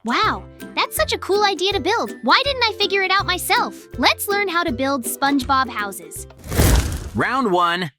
Wow, that's such a cool idea to build. Why didn't I figure it out myself? Let's learn how to build SpongeBob houses. Round 1.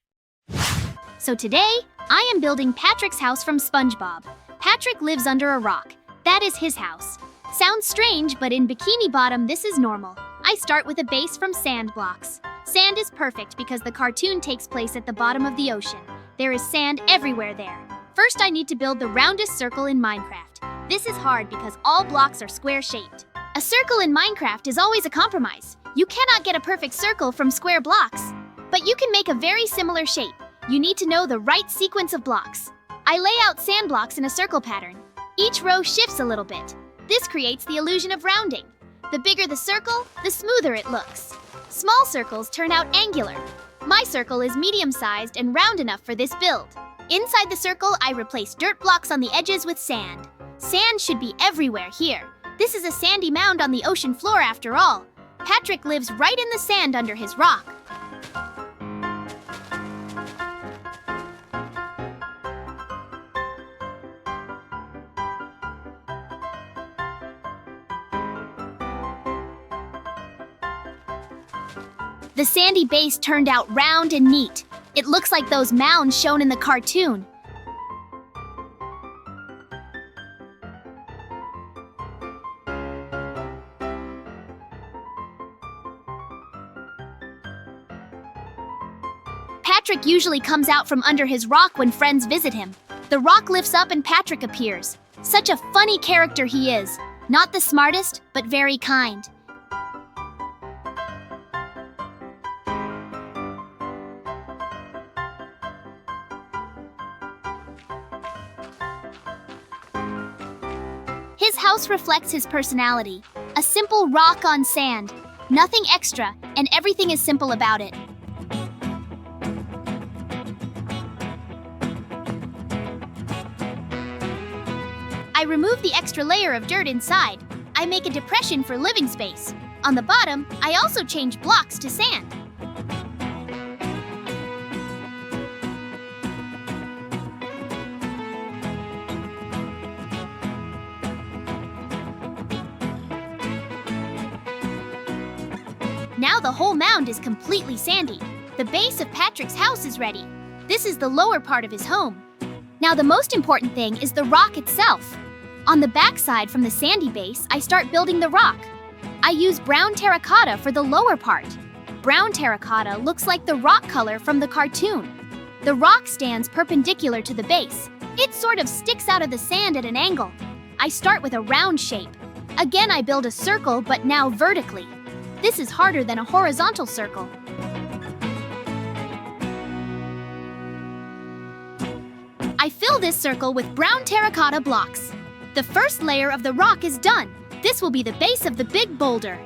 So today, I am building Patrick's house from SpongeBob. Patrick lives under a rock. That is his house. Sounds strange, but in Bikini Bottom, this is normal. I start with a base from sand blocks. Sand is perfect because the cartoon takes place at the bottom of the ocean. There is sand everywhere there. First, I need to build the roundest circle in Minecraft. This is hard because all blocks are square-shaped. A circle in Minecraft is always a compromise. You cannot get a perfect circle from square blocks. But you can make a very similar shape. You need to know the right sequence of blocks. I lay out sand blocks in a circle pattern. Each row shifts a little bit. This creates the illusion of rounding. The bigger the circle, the smoother it looks. Small circles turn out angular. My circle is medium-sized and round enough for this build. Inside the circle, I replace dirt blocks on the edges with sand. Sand should be everywhere here. This is a sandy mound on the ocean floor after all. Patrick lives right in the sand under his rock. The sandy base turned out round and neat. It looks like those mounds shown in the cartoon. Patrick usually comes out from under his rock when friends visit him. The rock lifts up and Patrick appears. Such a funny character he is. Not the smartest, but very kind. His house reflects his personality. A simple rock on sand. Nothing extra, and everything is simple about it. I remove the extra layer of dirt inside. I make a depression for living space. On the bottom, I also change blocks to sand. Now the whole mound is completely sandy. The base of Patrick's house is ready. This is the lower part of his home. Now the most important thing is the rock itself. On the backside from the sandy base, I start building the rock. I use brown terracotta for the lower part. Brown terracotta looks like the rock color from the cartoon. The rock stands perpendicular to the base. It sort of sticks out of the sand at an angle. I start with a round shape. Again, I build a circle, but now vertically. This is harder than a horizontal circle. I fill this circle with brown terracotta blocks. The first layer of the rock is done. This will be the base of the big boulder.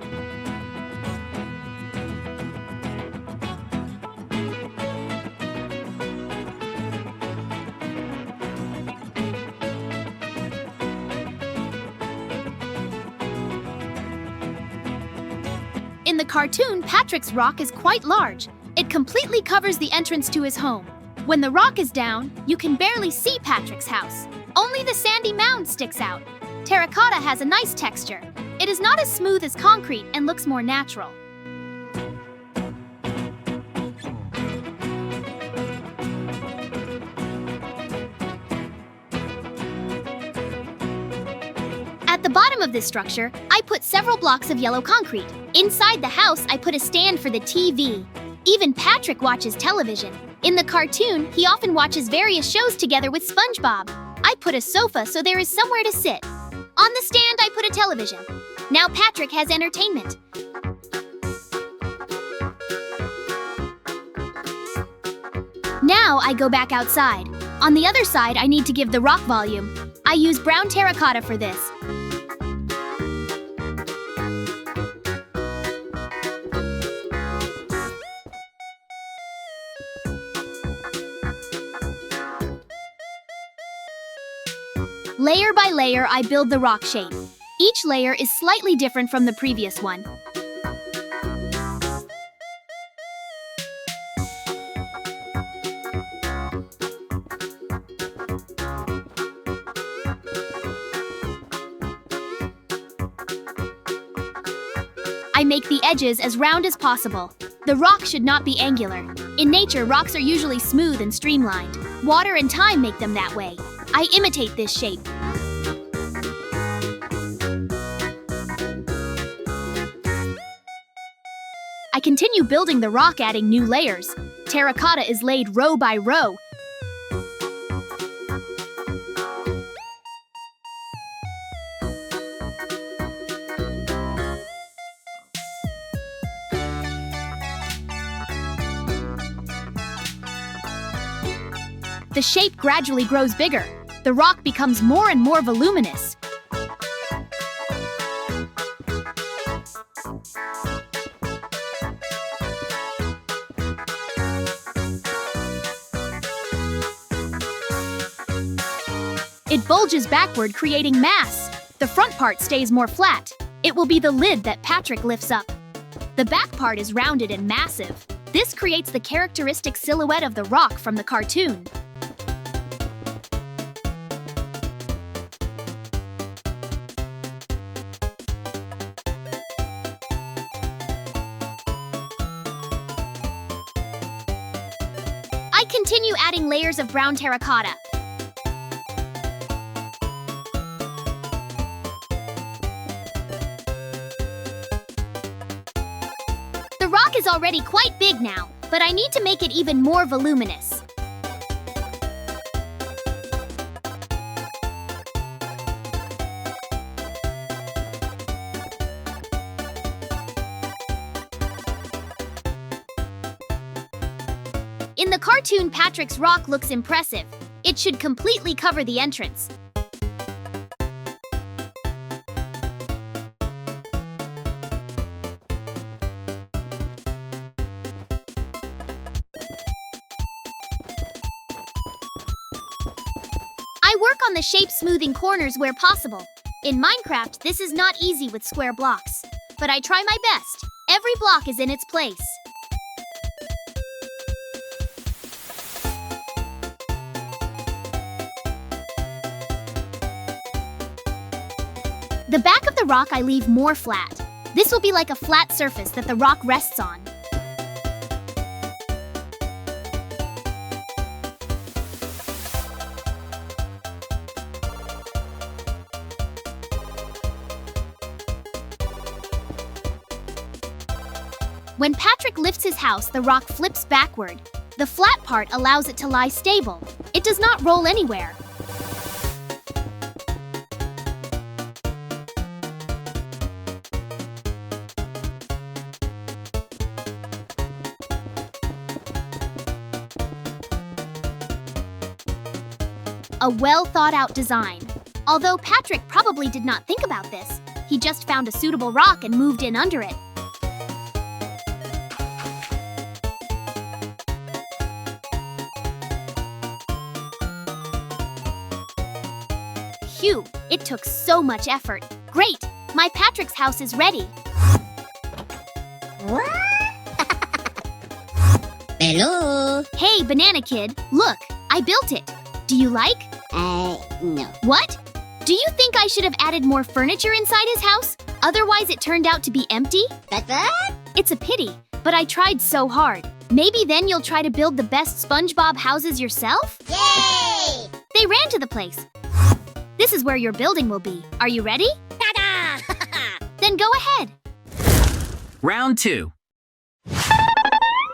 In the cartoon, Patrick's rock is quite large. It completely covers the entrance to his home. When the rock is down, you can barely see Patrick's house. Only the sandy mound sticks out. Terracotta has a nice texture. It is not as smooth as concrete and looks more natural. At the bottom of this structure, I put several blocks of yellow concrete. Inside the house, I put a stand for the TV. Even Patrick watches television. In the cartoon, he often watches various shows together with SpongeBob. I put a sofa so there is somewhere to sit. On the stand, I put a television. Now Patrick has entertainment. Now I go back outside. On the other side, I need to give the rock volume. I use brown terracotta for this. Layer by layer, I build the rock shape. Each layer is slightly different from the previous one. I make the edges as round as possible. The rock should not be angular. In nature, rocks are usually smooth and streamlined. Water and time make them that way. I imitate this shape. I continue building the rock, adding new layers. Terracotta is laid row by row. The shape gradually grows bigger. The rock becomes more and more voluminous. It bulges backward, creating mass. The front part stays more flat. It will be the lid that Patrick lifts up. The back part is rounded and massive. This creates the characteristic silhouette of the rock from the cartoon. I continue adding layers of brown terracotta. The rock is already quite big now, but I need to make it even more voluminous. In the cartoon, Patrick's rock looks impressive. It should completely cover the entrance. I work on the shape, smoothing corners where possible. In Minecraft, this is not easy with square blocks, but I try my best. Every block is in its place. The back of the rock I leave more flat. This will be like a flat surface that the rock rests on. When Patrick lifts his house, the rock flips backward. The flat part allows it to lie stable. It does not roll anywhere. A well-thought-out design. Although Patrick probably did not think about this, he just found a suitable rock and moved in under it. Phew, it took so much effort. Great, my Patrick's house is ready. Hello? Hey, Banana Kid, look, I built it. Do you like? No. What? Do you think I should have added more furniture inside his house? Otherwise it turned out to be empty? What? It's a pity, but I tried so hard. Maybe then you'll try to build the best SpongeBob houses yourself? Yay! They ran to the place. This is where your building will be. Are you ready? Ta-da! Then go ahead. Round 2.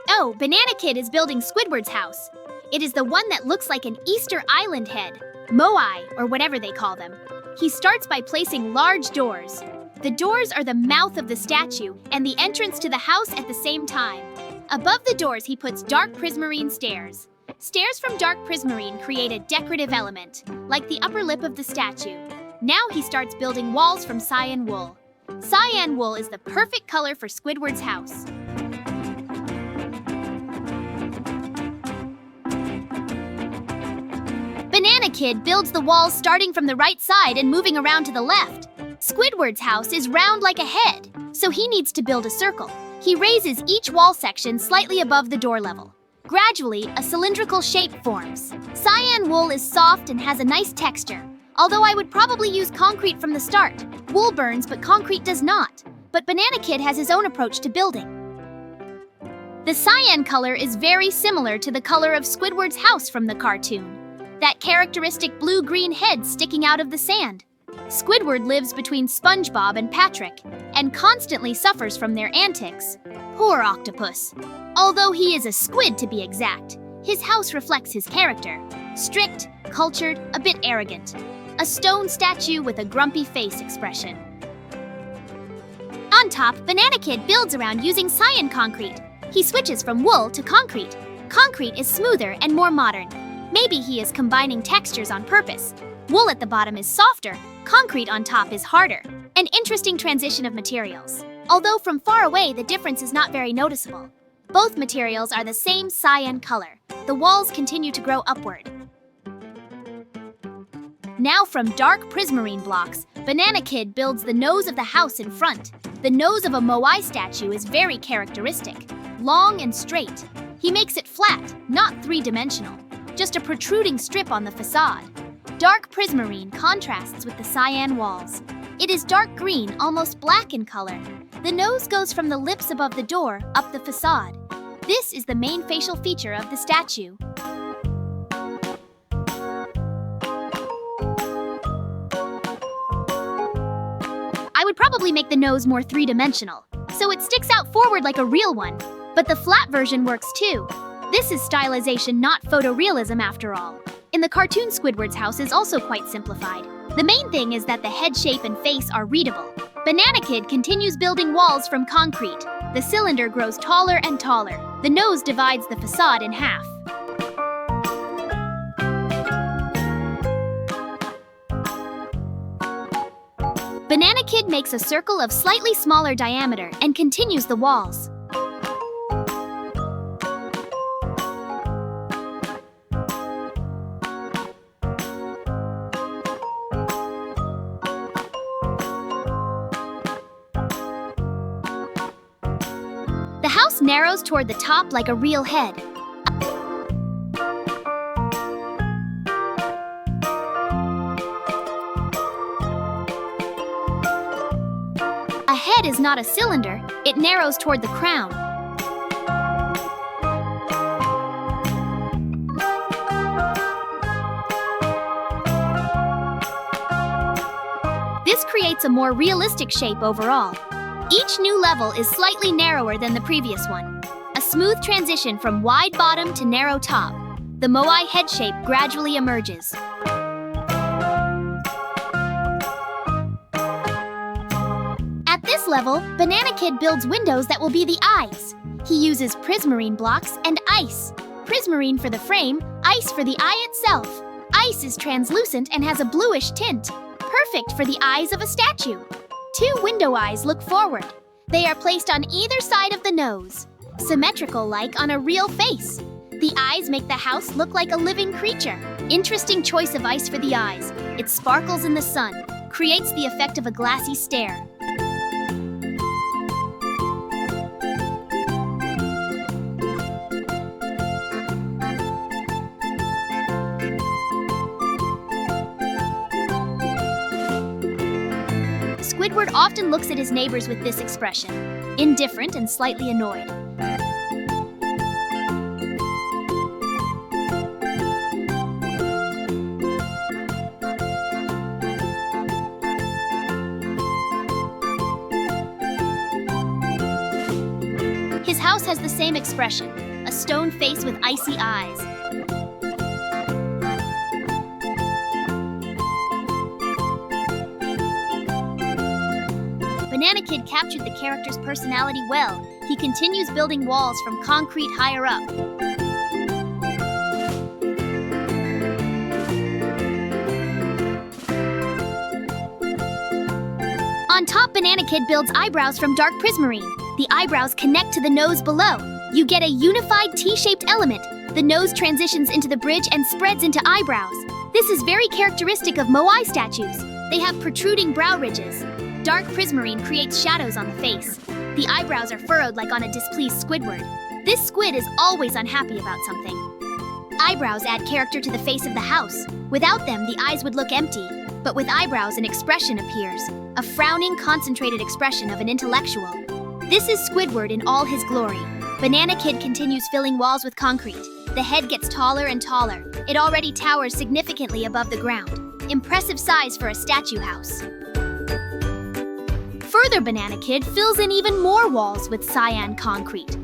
Oh, Banana Kid is building Squidward's house. It is the one that looks like an Easter Island head, moai, or whatever they call them. He starts by placing large doors. The doors are the mouth of the statue and the entrance to the house at the same time. Above the doors, he puts dark prismarine stairs. Stairs from dark prismarine create a decorative element, like the upper lip of the statue. Now he starts building walls from cyan wool. Cyan wool is the perfect color for Squidward's house. Banana Kid builds the walls starting from the right side and moving around to the left. Squidward's house is round like a head, so he needs to build a circle. He raises each wall section slightly above the door level. Gradually, a cylindrical shape forms. Cyan wool is soft and has a nice texture, although I would probably use concrete from the start. Wool burns, but concrete does not. but Banana Kid has his own approach to building. The cyan color is very similar to the color of Squidward's house from the cartoon. That characteristic blue-green head sticking out of the sand. Squidward lives between SpongeBob and Patrick, and constantly suffers from their antics. Poor octopus. Although he is a squid to be exact, his house reflects his character. Strict, cultured, a bit arrogant. A stone statue with a grumpy face expression. On top, Banana Kid builds around using cyan concrete. He switches from wool to concrete. Concrete is smoother and more modern. Maybe he is combining textures on purpose. Wool at the bottom is softer, concrete on top is harder. An interesting transition of materials. Although from far away, the difference is not very noticeable. Both materials are the same cyan color. The walls continue to grow upward. Now from dark prismarine blocks, Banana Kid builds the nose of the house in front. The nose of a Moai statue is very characteristic. Long and straight. He makes it flat, not three-dimensional. Just a protruding strip on the facade. Dark prismarine contrasts with the cyan walls. It is dark green, almost black in color. The nose goes from the lips above the door up the facade. This is the main facial feature of the statue. I would probably make the nose more three-dimensional, so it sticks out forward like a real one. But the flat version works too. This is stylization, not photorealism after all. In the cartoon, Squidward's house is also quite simplified. The main thing is that the head shape and face are readable. Banana Kid continues building walls from concrete. The cylinder grows taller and taller. The nose divides the facade in half. Banana Kid makes a circle of slightly smaller diameter and continues the walls. The house narrows toward the top like a real head. A head is not a cylinder, it narrows toward the crown. This creates a more realistic shape overall. Each new level is slightly narrower than the previous one. A smooth transition from wide bottom to narrow top. The Moai head shape gradually emerges. At this level, Banana Kid builds windows that will be the eyes. He uses prismarine blocks and ice. Prismarine for the frame, ice for the eye itself. Ice is translucent and has a bluish tint, perfect for the eyes of a statue. Two window eyes look forward. They are placed on either side of the nose, symmetrical-like on a real face. The eyes make the house look like a living creature. Interesting choice of ice for the eyes. It sparkles in the sun, creates the effect of a glassy stare. Squidward often looks at his neighbors with this expression, indifferent and slightly annoyed. His house has the same expression, a stone face with icy eyes. Banana Kid captured the character's personality well. He continues building walls from concrete higher up. On top, Banana Kid builds eyebrows from dark prismarine. The eyebrows connect to the nose below. You get a unified T-shaped element. The nose transitions into the bridge and spreads into eyebrows. This is very characteristic of Moai statues. They have protruding brow ridges. Dark prismarine creates shadows on the face. The eyebrows are furrowed like on a displeased Squidward. This squid is always unhappy about something. Eyebrows add character to the face of the house. Without them, the eyes would look empty. But with eyebrows, an expression appears. a frowning, concentrated expression of an intellectual. This is Squidward in all his glory. Banana Kid continues filling walls with concrete. The head gets taller and taller. It already towers significantly above the ground. Impressive size for a statue house. Further, Banana Kid fills in even more walls with cyan concrete.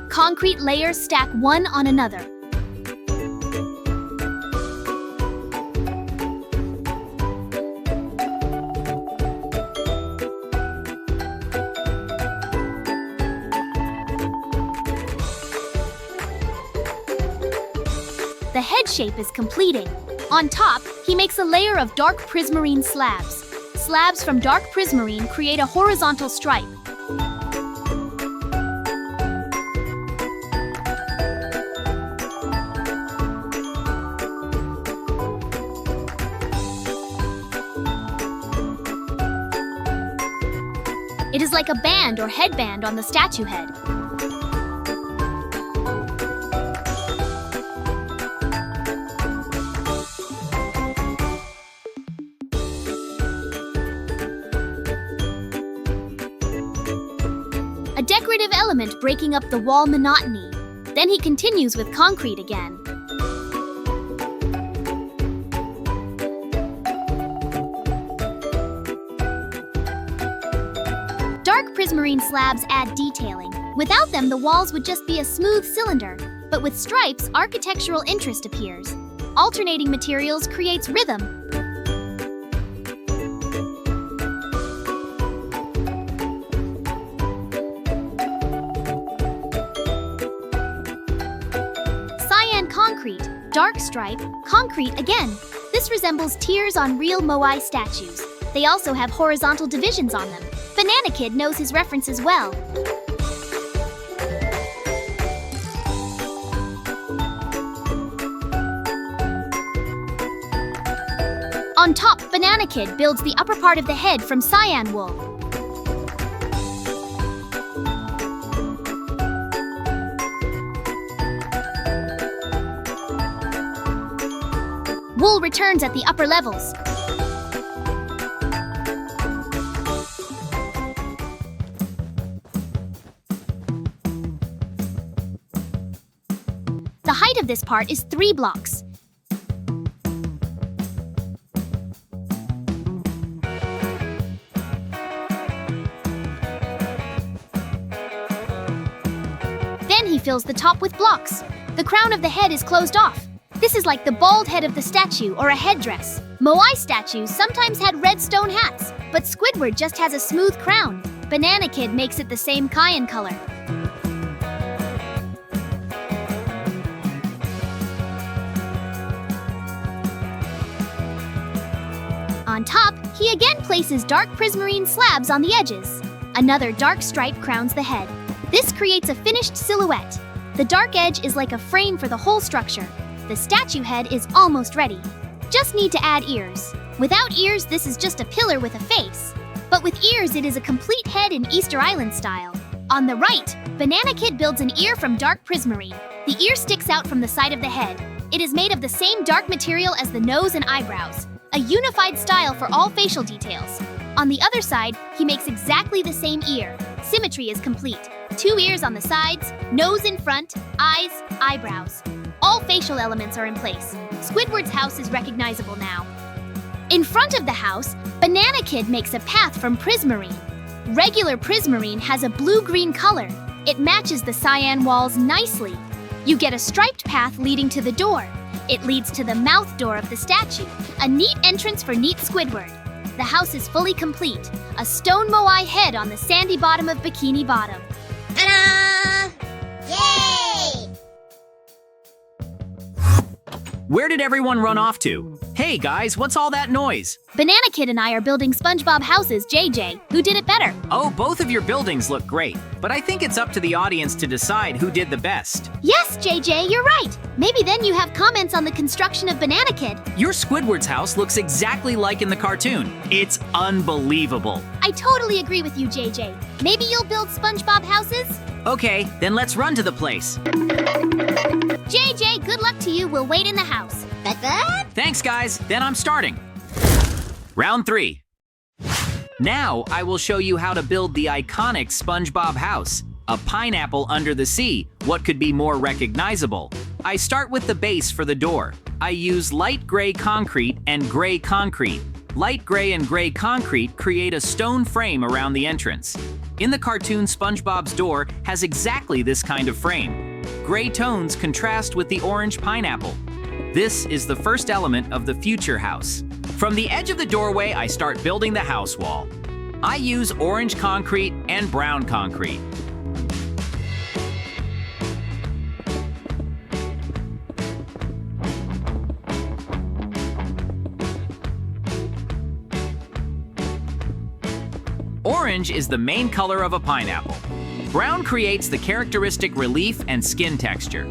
Concrete layers stack one on another. The head shape is completing. On top, he makes a layer of dark prismarine slabs. Slabs from dark prismarine create a horizontal stripe. It is like a band or headband on the statue head. A decorative element breaking up the wall monotony. Then he continues with concrete again. Dark prismarine slabs add detailing. Without them, the walls would just be a smooth cylinder. But with stripes, architectural interest appears. Alternating materials creates rhythm. Cyan concrete, dark stripe, concrete again. This resembles tiers on real Moai statues. They also have horizontal divisions on them. Banana Kid knows his references well. On top, Banana Kid builds the upper part of the head from cyan wool. Wool returns at the upper levels. The height of this part is 3 blocks. Then he fills the top with blocks. The crown of the head is closed off. This is like the bald head of the statue or a headdress. Moai statues sometimes had red stone hats, but Squidward just has a smooth crown. Banana Kid makes it the same cyan color. On top, he again places dark prismarine slabs on the edges. Another dark stripe crowns the head. This creates a finished silhouette. The dark edge is like a frame for the whole structure. The statue head is almost ready. Just need to add ears. Without ears, this is just a pillar with a face. But with ears, it is a complete head in Easter Island style. On the right, Banana Kid builds an ear from dark prismarine. The ear sticks out from the side of the head. It is made of the same dark material as the nose and eyebrows. A unified style for all facial details. On the other side, he makes exactly the same ear. Symmetry is complete. 2 ears on the sides, nose in front, eyes, eyebrows. All facial elements are in place. Squidward's house is recognizable now. In front of the house, Banana Kid makes a path from prismarine. Regular prismarine has a blue-green color. It matches the cyan walls nicely. You get a striped path leading to the door. It leads to the mouth door of the statue, a neat entrance for neat Squidward. The house is fully complete, a stone Moai head on the sandy bottom of Bikini Bottom. Ta-da! Yay! Where did everyone run off to? Hey guys, what's all that noise? Banana Kid and I are building SpongeBob Houses, JJ. Who did it better? Oh, both of your buildings look great, but I think it's up to the audience to decide who did the best. Yes, JJ, you're right. Maybe then you have comments on the construction of Banana Kid. Your Squidward's house looks exactly like in the cartoon. It's unbelievable. I totally agree with you, JJ. Maybe you'll build SpongeBob houses? Okay, then let's run to the place. JJ, good luck to you. We'll wait in the house. Thanks, guys. Then I'm starting. Round 3. Now I will show you how to build the iconic SpongeBob house. A pineapple under the sea. What could be more recognizable? I start with the base for the door. I use light gray concrete and gray concrete. Light gray and gray concrete create a stone frame around the entrance. In the cartoon, SpongeBob's door has exactly this kind of frame. Gray tones contrast with the orange pineapple. This is the first element of the future house. From the edge of the doorway, I start building the house wall. I use orange concrete and brown concrete. Orange is the main color of a pineapple. Brown creates the characteristic relief and skin texture.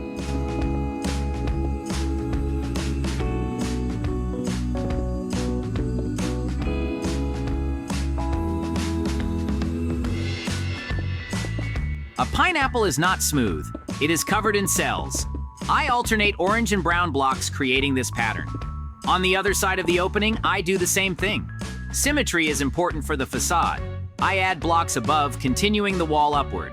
A pineapple is not smooth. It is covered in cells. I alternate orange and brown blocks, creating this pattern. On the other side of the opening, I do the same thing. Symmetry is important for the facade. I add blocks above, continuing the wall upward.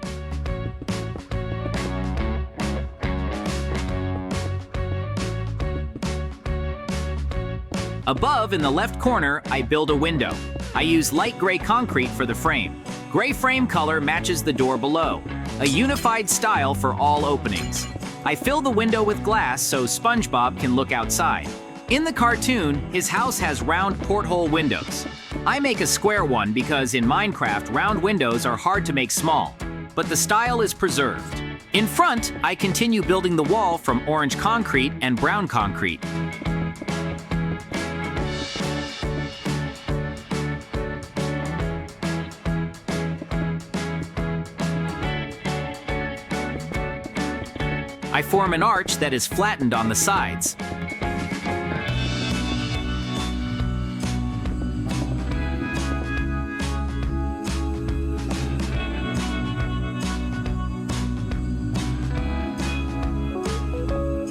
Above, in the left corner, I build a window. I use light gray concrete for the frame. Gray frame color matches the door below. A unified style for all openings. I fill the window with glass so SpongeBob can look outside. In the cartoon, his house has round porthole windows. I make a square one because in Minecraft, round windows are hard to make small, but the style is preserved. In front, I continue building the wall from orange concrete and brown concrete. I form an arch that is flattened on the sides.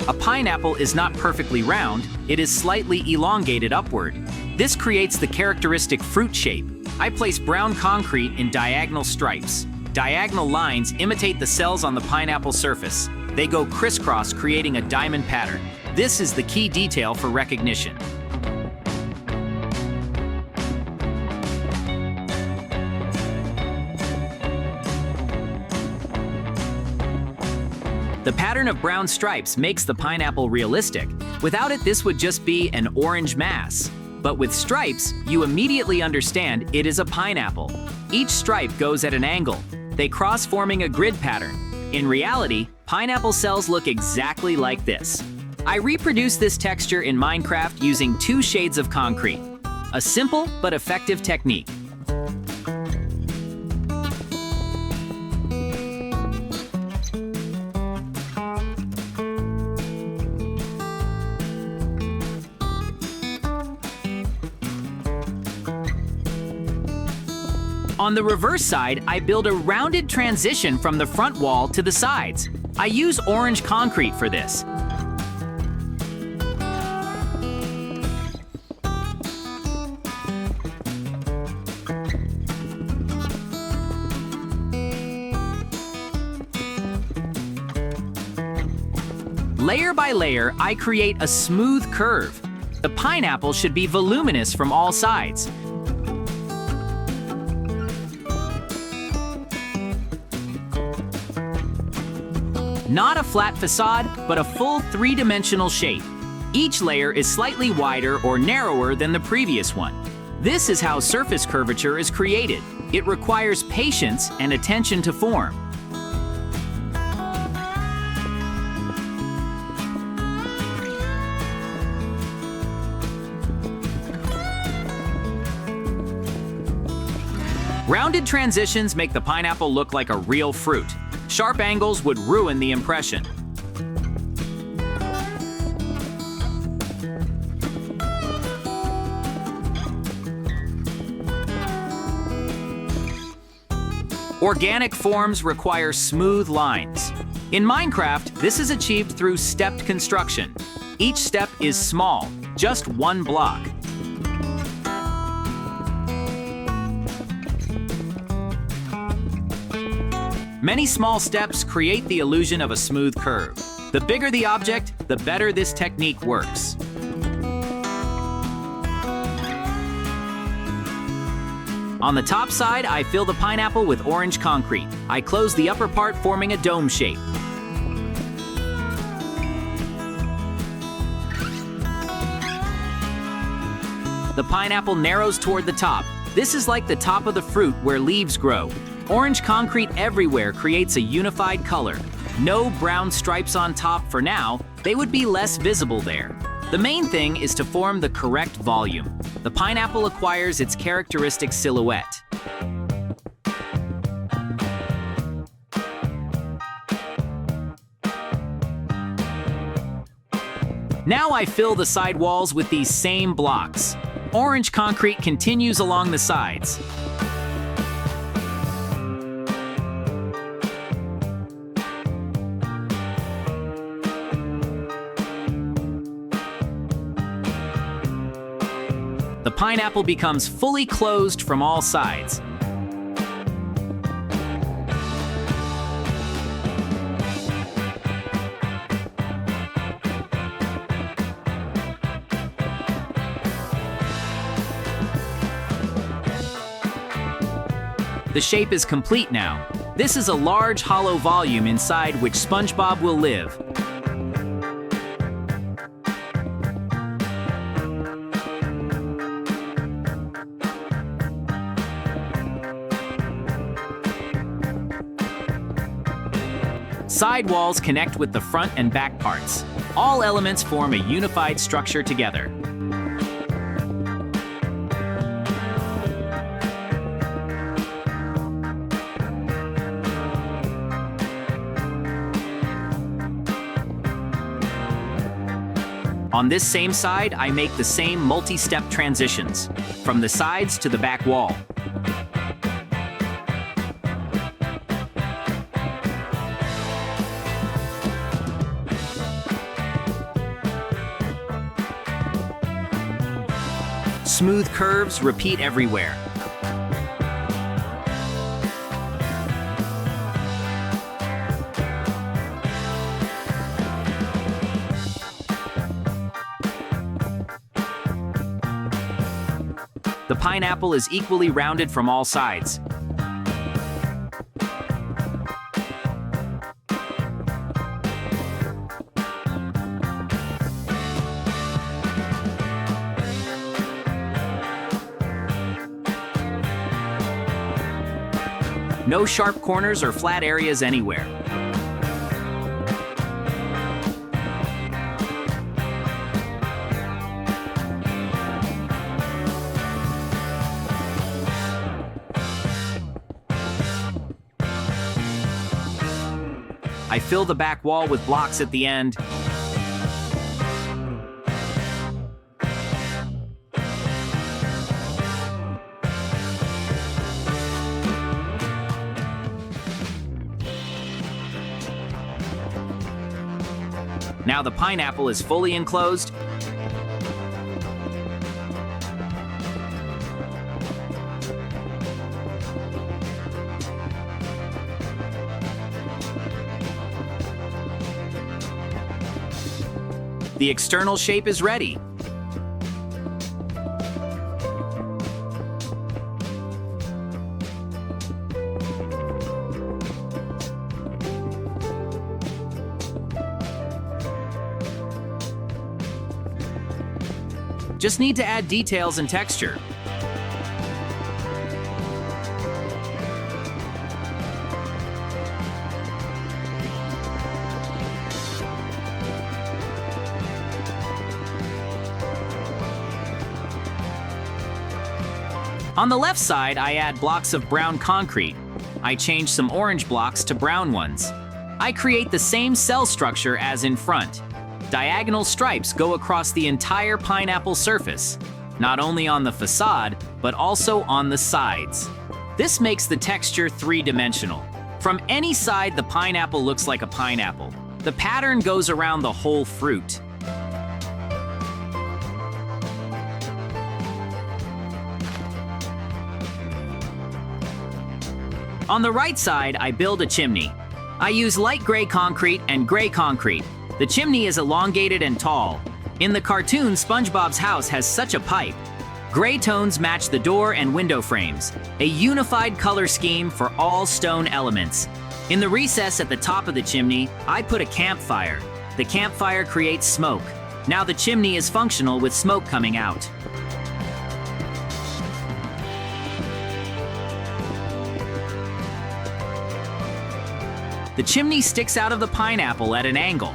A pineapple is not perfectly round, it is slightly elongated upward. This creates the characteristic fruit shape. I place brown concrete in diagonal stripes. Diagonal lines imitate the cells on the pineapple surface. They go crisscross, creating a diamond pattern. This is the key detail for recognition. The pattern of brown stripes makes the pineapple realistic. Without it, this would just be an orange mass. But with stripes, you immediately understand it is a pineapple. Each stripe goes at an angle. They cross, forming a grid pattern. In reality, pineapple cells look exactly like this. I reproduce this texture in Minecraft using 2 shades of concrete. A simple but effective technique. On the reverse side, I build a rounded transition from the front wall to the sides. I use orange concrete for this. Layer by layer, I create a smooth curve. The pineapple should be voluminous from all sides. Not a flat facade, but a full 3-dimensional shape. Each layer is slightly wider or narrower than the previous one. This is how surface curvature is created. It requires patience and attention to form. Rounded transitions make the pineapple look like a real fruit. Sharp angles would ruin the impression. Organic forms require smooth lines. In Minecraft, this is achieved through stepped construction. Each step is small, just one block. Many small steps create the illusion of a smooth curve. The bigger the object, the better this technique works. On the top side, I fill the pineapple with orange concrete. I close the upper part, forming a dome shape. The pineapple narrows toward the top. This is like the top of the fruit where leaves grow. Orange concrete everywhere creates a unified color. No brown stripes on top for now. They would be less visible there. The main thing is to form the correct volume. The pineapple acquires its characteristic silhouette. Now I fill the side walls with these same blocks. Orange concrete continues along the sides. The pineapple becomes fully closed from all sides. The shape is complete now. This is a large hollow volume inside which SpongeBob will live. Side walls connect with the front and back parts. All elements form a unified structure together. On this same side, I make the same multi-step transitions, from the sides to the back wall. Smooth curves repeat everywhere. The pineapple is equally rounded from all sides. No sharp corners or flat areas anywhere. I fill the back wall with blocks at the end. Now the pineapple is fully enclosed. The external shape is ready. Just need to add details and texture. On the left side, I add blocks of brown concrete. I change some orange blocks to brown ones. I create the same cell structure as in front. Diagonal stripes go across the entire pineapple surface, not only on the facade, but also on the sides. This makes the texture three-dimensional. From any side, the pineapple looks like a pineapple. The pattern goes around the whole fruit. On the right side, I build a chimney. I use light gray concrete and gray concrete. The chimney is elongated and tall. In the cartoon, SpongeBob's house has such a pipe. Gray tones match the door and window frames, a unified color scheme for all stone elements. In the recess at the top of the chimney, I put a campfire. The campfire creates smoke. Now the chimney is functional with smoke coming out. The chimney sticks out of the pineapple at an angle.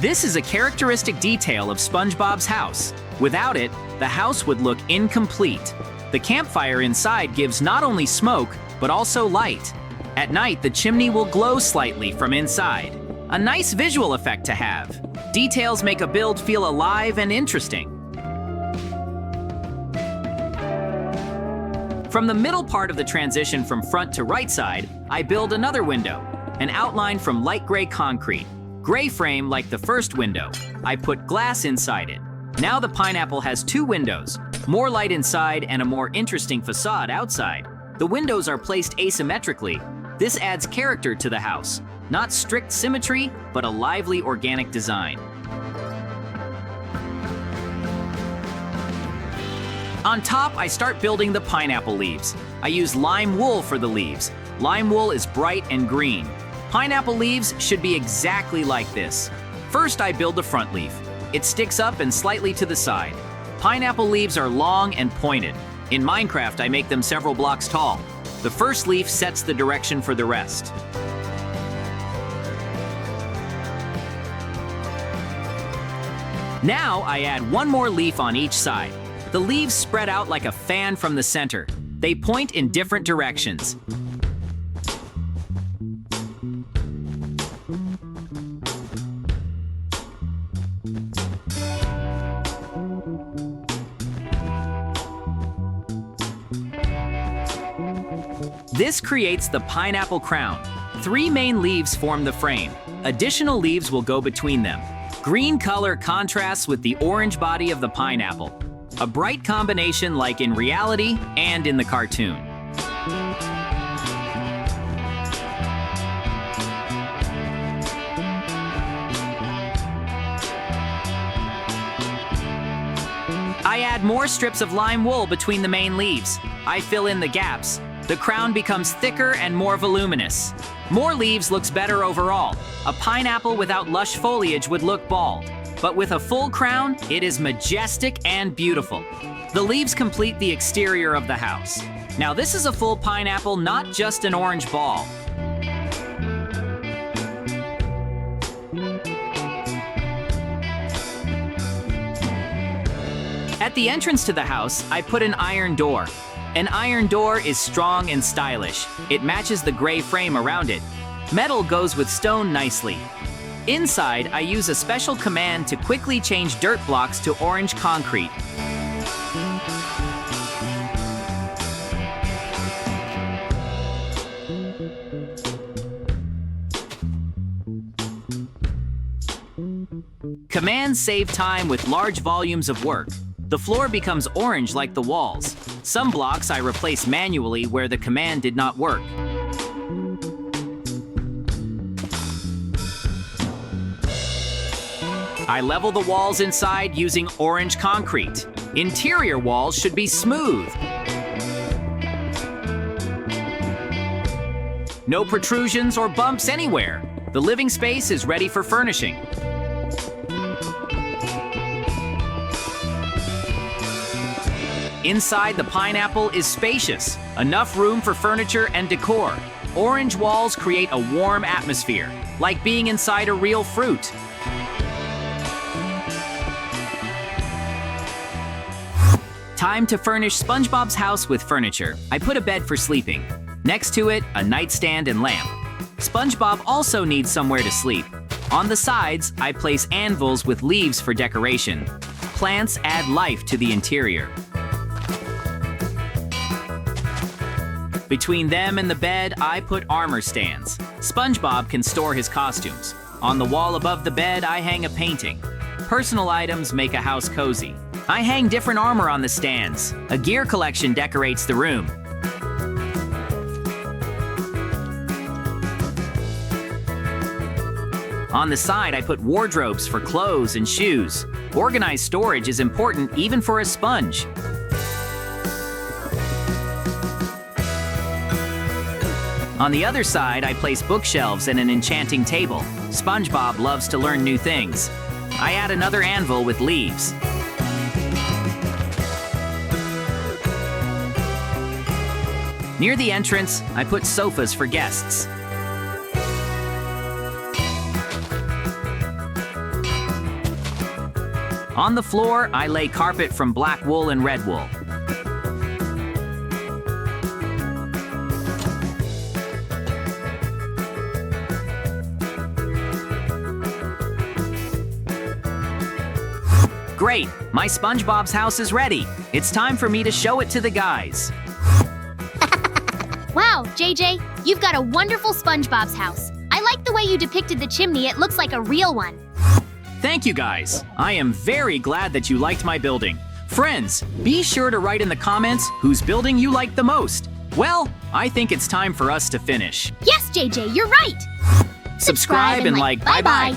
This is a characteristic detail of SpongeBob's house. Without it, the house would look incomplete. The campfire inside gives not only smoke, but also light. At night, the chimney will glow slightly from inside. A nice visual effect to have. Details make a build feel alive and interesting. From the middle part of the transition from front to right side, I build another window, an outline from light gray concrete. Gray frame like the first window. I put glass inside it. Now the pineapple has two windows, more light inside and a more interesting facade outside. The windows are placed asymmetrically. This adds character to the house. Not strict symmetry, but a lively organic design. On top, I start building the pineapple leaves. I use lime wool for the leaves. Lime wool is bright and green. Pineapple leaves should be exactly like this. First, I build the front leaf. It sticks up and slightly to the side. Pineapple leaves are long and pointed. In Minecraft, I make them several blocks tall. The first leaf sets the direction for the rest. Now, I add one more leaf on each side. The leaves spread out like a fan from the center. They point in different directions. This creates the pineapple crown. 3 main leaves form the frame. Additional leaves will go between them. Green color contrasts with the orange body of the pineapple. A bright combination like in reality and in the cartoon. I add more strips of lime wool between the main leaves. I fill in the gaps. The crown becomes thicker and more voluminous. More leaves looks better overall. A pineapple without lush foliage would look bald. But with a full crown, it is majestic and beautiful. The leaves complete the exterior of the house. Now this is a full pineapple, not just an orange ball. At the entrance to the house, I put an iron door. An iron door is strong and stylish. It matches the gray frame around it. Metal goes with stone nicely. Inside, I use a special command to quickly change dirt blocks to orange concrete. Commands save time with large volumes of work. The floor becomes orange like the walls. Some blocks I replace manually where the command did not work. I level the walls inside using orange concrete. Interior walls should be smooth. No protrusions or bumps anywhere. The living space is ready for furnishing. Inside, the pineapple is spacious, enough room for furniture and decor. Orange walls create a warm atmosphere, like being inside a real fruit. Time to furnish SpongeBob's house with furniture. I put a bed for sleeping. Next to it, a nightstand and lamp. SpongeBob also needs somewhere to sleep. On the sides, I place anvils with leaves for decoration. Plants add life to the interior. Between them and the bed, I put armor stands. SpongeBob can store his costumes. On the wall above the bed, I hang a painting. Personal items make a house cozy. I hang different armor on the stands. A gear collection decorates the room. On the side, I put wardrobes for clothes and shoes. Organized storage is important even for a sponge. On the other side, I place bookshelves and an enchanting table. SpongeBob loves to learn new things. I add another anvil with leaves. Near the entrance, I put sofas for guests. On the floor, I lay carpet from black wool and red wool. Great! My SpongeBob's house is ready. It's time for me to show it to the guys. Wow, JJ, you've got a wonderful SpongeBob's house. I like the way you depicted the chimney. It looks like a real one. Thank you, guys. I am very glad that you liked my building. Friends, be sure to write in the comments whose building you liked the most. Well, I think it's time for us to finish. Yes, JJ, you're right. Subscribe and like. Bye-bye.